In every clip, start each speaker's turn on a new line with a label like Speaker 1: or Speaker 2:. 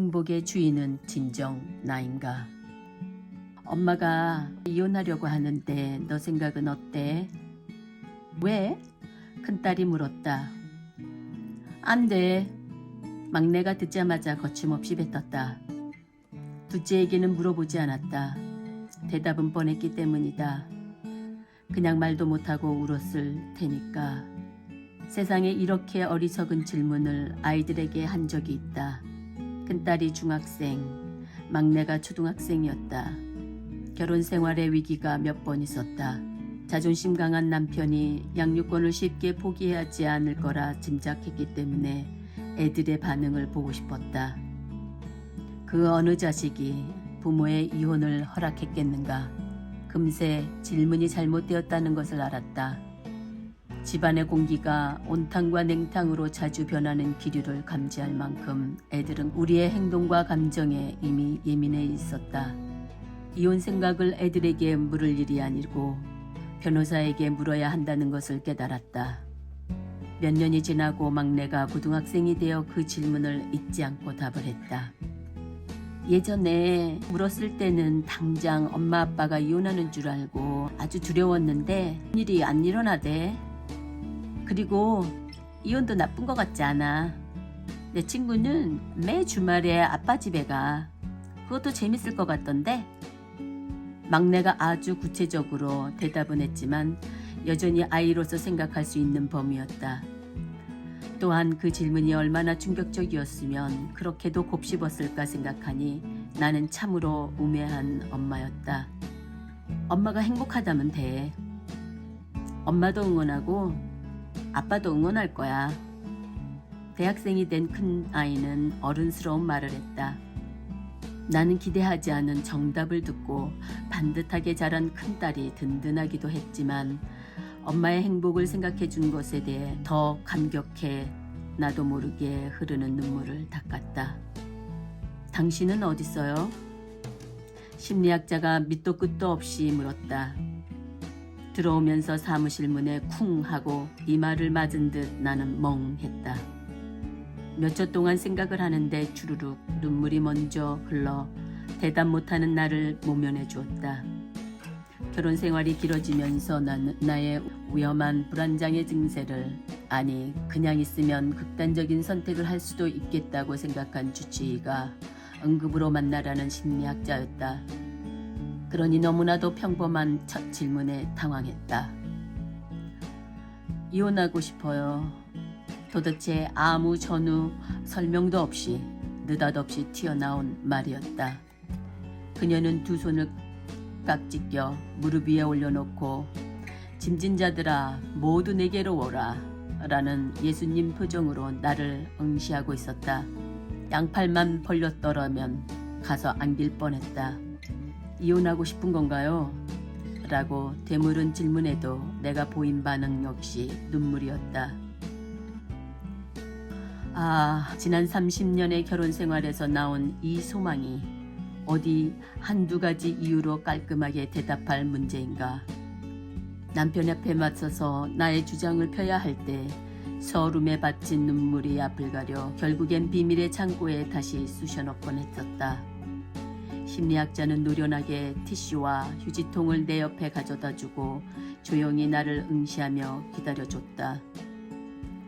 Speaker 1: 행복의 주인은 진정 나인가? 엄마가 이혼하려고 하는데 너 생각은 어때? 왜? 큰딸이 물었다. 안 돼. 막내가 듣자마자 거침없이 뱉었다. 둘째에게는 물어보지 않았다. 대답은 뻔했기 때문이다. 그냥 말도 못하고 울었을 테니까. 세상에 이렇게 어리석은 질문을 아이들에게 한 적이 있다. 큰딸이 중학생, 막내가 초등학생이었다. 결혼 생활의 위기가 몇 번 있었다. 자존심 강한 남편이 양육권을 쉽게 포기하지 않을 거라 짐작했기 때문에 애들의 반응을 보고 싶었다. 그 어느 자식이 부모의 이혼을 허락했겠는가. 금세 질문이 잘못되었다는 것을 알았다. 집안의 공기가 온탕과 냉탕으로 자주 변하는 기류를 감지할 만큼 애들은 우리의 행동과 감정에 이미 예민해 있었다. 이혼 생각을 애들에게 물을 일이 아니고 변호사에게 물어야 한다는 것을 깨달았다. 몇 년이 지나고 막내가 고등학생이 되어 그 질문을 잊지 않고 답을 했다. 예전에 물었을 때는 당장 엄마 아빠가 이혼하는 줄 알고 아주 두려웠는데 일이 안 일어나대. 그리고 이혼도 나쁜 것 같지 않아. 내 친구는 매 주말에 아빠 집에 가. 그것도 재밌을 것 같던데. 막내가 아주 구체적으로 대답은 했지만 여전히 아이로서 생각할 수 있는 범위였다. 또한 그 질문이 얼마나 충격적이었으면 그렇게도 곱씹었을까 생각하니 나는 참으로 우매한 엄마였다. 엄마가 행복하다면 돼. 엄마도 응원하고 아빠도 응원할 거야. 대학생이 된 큰 아이는 어른스러운 말을 했다. 나는 기대하지 않은 정답을 듣고 반듯하게 자란 큰딸이 든든하기도 했지만 엄마의 행복을 생각해 준 것에 대해 더 감격해 나도 모르게 흐르는 눈물을 닦았다. 당신은 어딨어요? 심리학자가 밑도 끝도 없이 물었다. 들어오면서 사무실 문에 쿵 하고 이마를 맞은 듯 나는 멍했다. 몇 초 동안 생각을 하는데 주르륵 눈물이 먼저 흘러 대답 못하는 나를 모면해 주었다. 결혼 생활이 길어지면서 나의 위험한 불안장애 증세를, 아니 그냥 있으면 극단적인 선택을 할 수도 있겠다고 생각한 주치의가 응급으로 만나라는 심리학자였다. 그러니 너무나도 평범한 첫 질문에 당황했다. 이혼하고 싶어요. 도대체 아무 전후 설명도 없이 느닷없이 튀어나온 말이었다. 그녀는 두 손을 깍지 껴 무릎 위에 올려놓고 짐진자들아 모두 내게로 오라 라는 예수님 표정으로 나를 응시하고 있었다. 양팔만 벌렸더라면 가서 안길 뻔했다. 이혼하고 싶은 건가요? 라고 되물은 질문에도 내가 보인 반응 역시 눈물이었다. 지난 30년의 결혼 생활에서 나온 이 소망이 어디 한두 가지 이유로 깔끔하게 대답할 문제인가. 남편 앞에 맞서서 나의 주장을 펴야 할 때 서름에 받친 눈물이 앞을 가려 결국엔 비밀의 창고에 다시 쑤셔넣곤 했었다. 심리학자는 노련하게 티슈와 휴지통을 내 옆에 가져다주고 조용히 나를 응시하며 기다려줬다.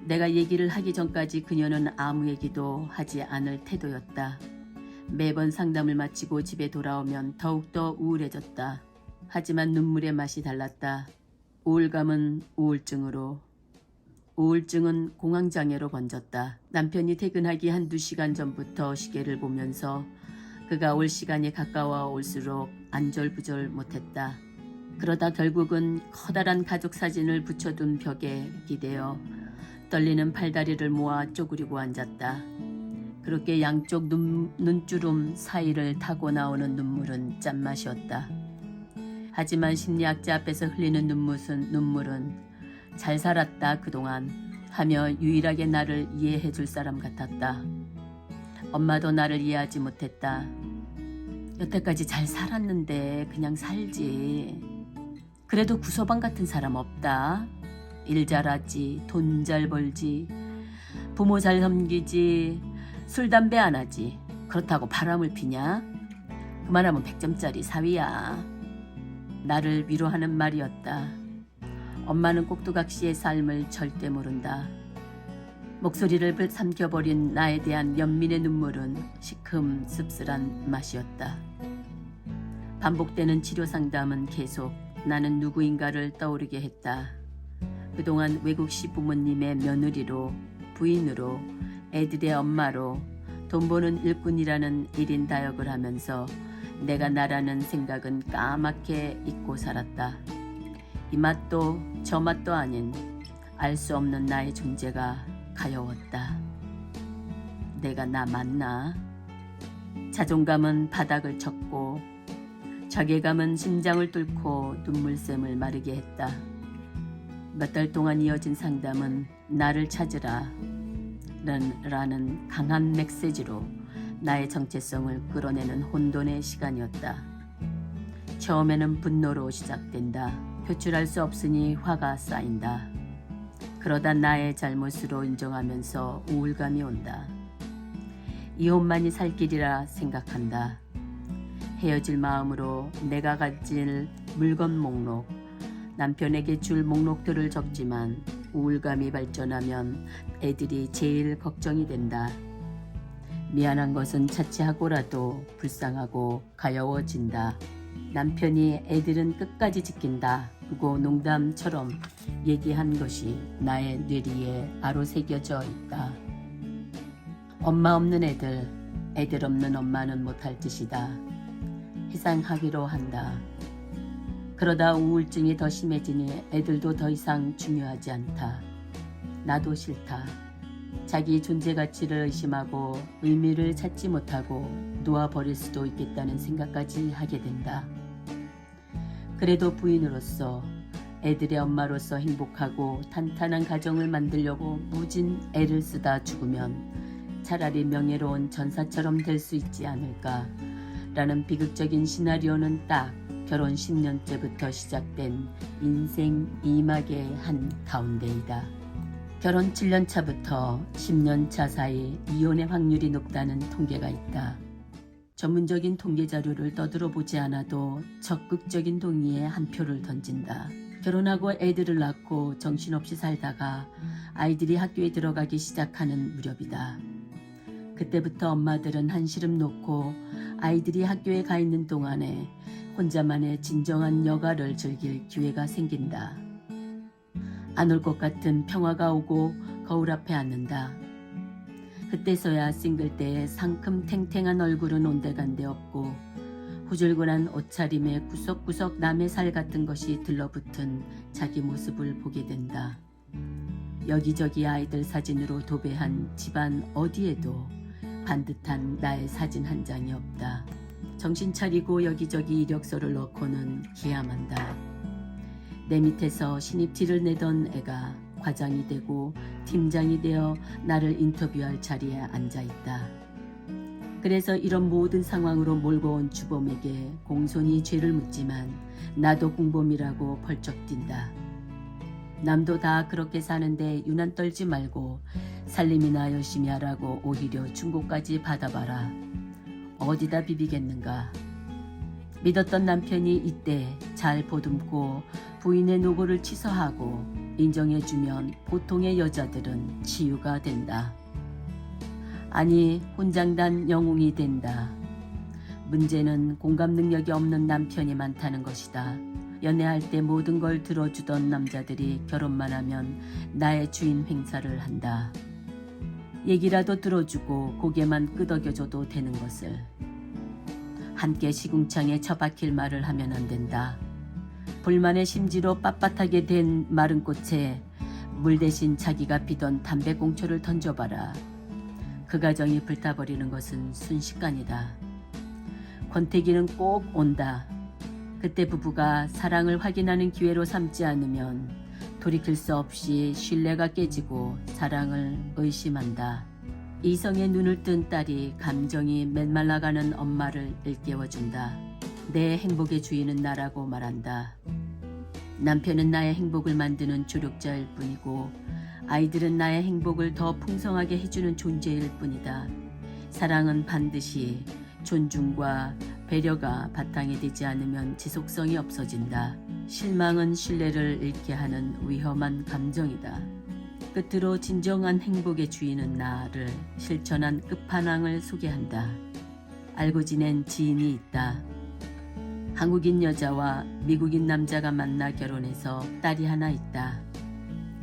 Speaker 1: 내가 얘기를 하기 전까지 그녀는 아무 얘기도 하지 않을 태도였다. 매번 상담을 마치고 집에 돌아오면 더욱더 우울해졌다. 하지만 눈물의 맛이 달랐다. 우울감은 우울증으로, 우울증은 공황장애로 번졌다. 남편이 퇴근하기 한두 시간 전부터 시계를 보면서 그가 올 시간이 가까워 올수록 안절부절 못했다. 그러다 결국은 커다란 가족 사진을 붙여둔 벽에 기대어 떨리는 팔다리를 모아 쪼그리고 앉았다. 그렇게 양쪽 눈주름 사이를 타고 나오는 눈물은 짠맛이었다. 하지만 심리학자 앞에서 흘리는 눈물은 잘 살았다 그동안 하며 유일하게 나를 이해해 줄 사람 같았다. 엄마도 나를 이해하지 못했다. 여태까지 잘 살았는데 그냥 살지. 그래도 구서방 같은 사람 없다. 일 잘하지, 돈 잘 벌지, 부모 잘 섬기지, 술 담배 안 하지. 그렇다고 바람을 피냐? 그만하면 100점짜리 사위야. 나를 위로하는 말이었다. 엄마는 꼭두각시의 삶을 절대 모른다. 목소리를 삼켜버린 나에 대한 연민의 눈물은 시큼 씁쓸한 맛이었다. 반복되는 치료 상담은 계속 나는 누구인가를 떠오르게 했다. 그동안 외국시 부모님의 며느리로, 부인으로, 애들의 엄마로, 돈 버는 일꾼이라는 1인 다역을 하면서 내가 나라는 생각은 까맣게 잊고 살았다. 이 맛도 저 맛도 아닌 알 수 없는 나의 존재가 가여웠다. 내가 나 맞나? 자존감은 바닥을 쳤고 자괴감은 심장을 뚫고 눈물샘을 마르게 했다. 몇 달 동안 이어진 상담은 나를 찾으라 라는 강한 메시지로 나의 정체성을 끌어내는 혼돈의 시간이었다. 처음에는 분노로 시작된다. 표출할 수 없으니 화가 쌓인다. 그러다 나의 잘못으로 인정하면서 우울감이 온다. 이혼만이 살 길이라 생각한다. 헤어질 마음으로 내가 가질 물건 목록, 남편에게 줄 목록들을 적지만 우울감이 발전하면 애들이 제일 걱정이 된다. 미안한 것은 차치하고라도 불쌍하고 가여워진다. 남편이 애들은 끝까지 지킨다 고 농담처럼 얘기한 것이 나의 뇌리에 바로 새겨져 있다. 엄마 없는 애들, 애들 없는 엄마는 못할 짓이다. 희생하기로 한다. 그러다 우울증이 더 심해지니 애들도 더 이상 중요하지 않다. 나도 싫다. 자기 존재 가치를 의심하고 의미를 찾지 못하고 놓아버릴 수도 있겠다는 생각까지 하게 된다. 그래도 부인으로서 애들의 엄마로서 행복하고 탄탄한 가정을 만들려고 무진 애를 쓰다 죽으면 차라리 명예로운 전사처럼 될 수 있지 않을까 라는 비극적인 시나리오는 딱 결혼 10년째부터 시작된 인생 이막의 한 가운데이다. 결혼 7년 차부터 10년 차 사이 이혼의 확률이 높다는 통계가 있다. 전문적인 통계 자료를 떠들어 보지 않아도 적극적인 동의에 한 표를 던진다. 결혼하고 애들을 낳고 정신없이 살다가 아이들이 학교에 들어가기 시작하는 무렵이다. 그때부터 엄마들은 한시름 놓고 아이들이 학교에 가 있는 동안에 혼자만의 진정한 여가를 즐길 기회가 생긴다. 안 올 것 같은 평화가 오고 거울 앞에 앉는다. 그때서야 싱글 때의 상큼 탱탱한 얼굴은 온데간데 없고 후줄근한 옷차림에 구석구석 남의 살 같은 것이 들러붙은 자기 모습을 보게 된다. 여기저기 아이들 사진으로 도배한 집안 어디에도 반듯한 나의 사진 한 장이 없다. 정신 차리고 여기저기 이력서를 넣고는 기함한다. 내 밑에서 신입티를 내던 애가 과장이 되고 팀장이 되어 나를 인터뷰할 자리에 앉아있다. 그래서 이런 모든 상황으로 몰고 온 주범에게 공손히 죄를 묻지만 나도 공범이라고 벌쩍 뛴다. 남도 다 그렇게 사는데 유난 떨지 말고 살림이나 열심히 하라고 오히려 충고까지 받아봐라. 어디다 비비겠는가. 믿었던 남편이 이때 잘 보듬고 부인의 노고를 치서하고 인정해주면 보통의 여자들은 치유가 된다. 아니 혼장단 영웅이 된다. 문제는 공감 능력이 없는 남편이 많다는 것이다. 연애할 때 모든 걸 들어주던 남자들이 결혼만 하면 나의 주인 행사를 한다. 얘기라도 들어주고 고개만 끄덕여줘도 되는 것을. 함께 시궁창에 처박힐 말을 하면 안 된다. 불만의 심지로 빳빳하게 된 마른 꽃에 물 대신 자기가 피던 담배꽁초를 던져봐라. 그 가정이 불타버리는 것은 순식간이다. 권태기는 꼭 온다. 그때 부부가 사랑을 확인하는 기회로 삼지 않으면 돌이킬 수 없이 신뢰가 깨지고 사랑을 의심한다. 이성의 눈을 뜬 딸이 감정이 메말라가는 엄마를 일깨워준다. 내 행복의 주인은 나라고 말한다. 남편은 나의 행복을 만드는 조력자일 뿐이고 아이들은 나의 행복을 더 풍성하게 해주는 존재일 뿐이다. 사랑은 반드시 존중과 배려가 바탕이 되지 않으면 지속성이 없어진다. 실망은 신뢰를 잃게 하는 위험한 감정이다. 끝으로 진정한 행복의 주인은 나를 실천한 끝판왕을 소개한다. 알고 지낸 지인이 있다. 한국인 여자와 미국인 남자가 만나 결혼해서 딸이 하나 있다.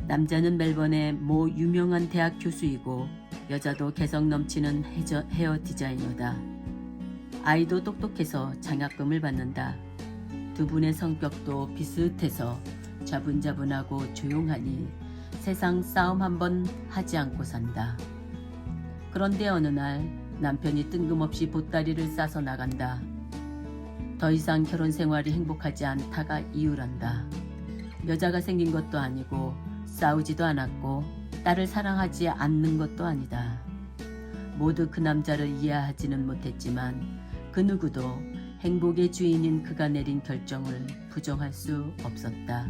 Speaker 1: 남자는 멜번의 모 유명한 대학 교수이고 여자도 개성 넘치는 헤어 디자이너다. 아이도 똑똑해서 장학금을 받는다. 두 분의 성격도 비슷해서 자분자분하고 조용하니 세상 싸움 한번 하지 않고 산다. 그런데 어느 날 남편이 뜬금없이 보따리를 싸서 나간다. 더 이상 결혼 생활이 행복하지 않다가 이유란다. 여자가 생긴 것도 아니고 싸우지도 않았고 딸을 사랑하지 않는 것도 아니다. 모두 그 남자를 이해하지는 못했지만 그 누구도 행복의 주인인 그가 내린 결정을 부정할 수 없었다.